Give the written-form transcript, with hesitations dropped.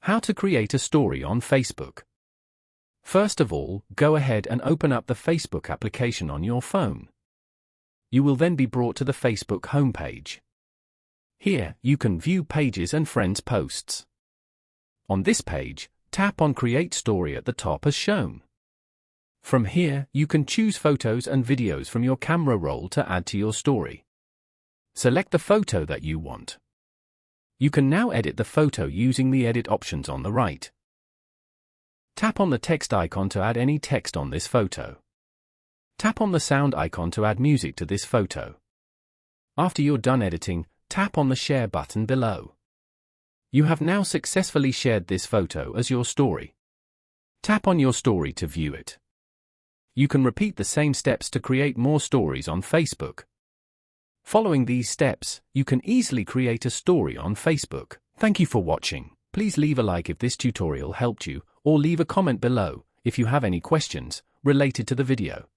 How to create a story on Facebook. First of all, go ahead and open up the Facebook application on your phone. You will then be brought to the Facebook homepage. Here, you can view pages and friends' posts. On this page, tap on Create Story at the top as shown. From here, you can choose photos and videos from your camera roll to add to your story. Select the photo that you want. You can now edit the photo using the edit options on the right. Tap on the text icon to add any text on this photo. Tap on the sound icon to add music to this photo. After you're done editing, tap on the share button below. You have now successfully shared this photo as your story. Tap on your story to view it. You can repeat the same steps to create more stories on Facebook. Following these steps, you can easily create a story on Facebook. Thank you for watching. Please leave a like if this tutorial helped you, or leave a comment below if you have any questions related to the video.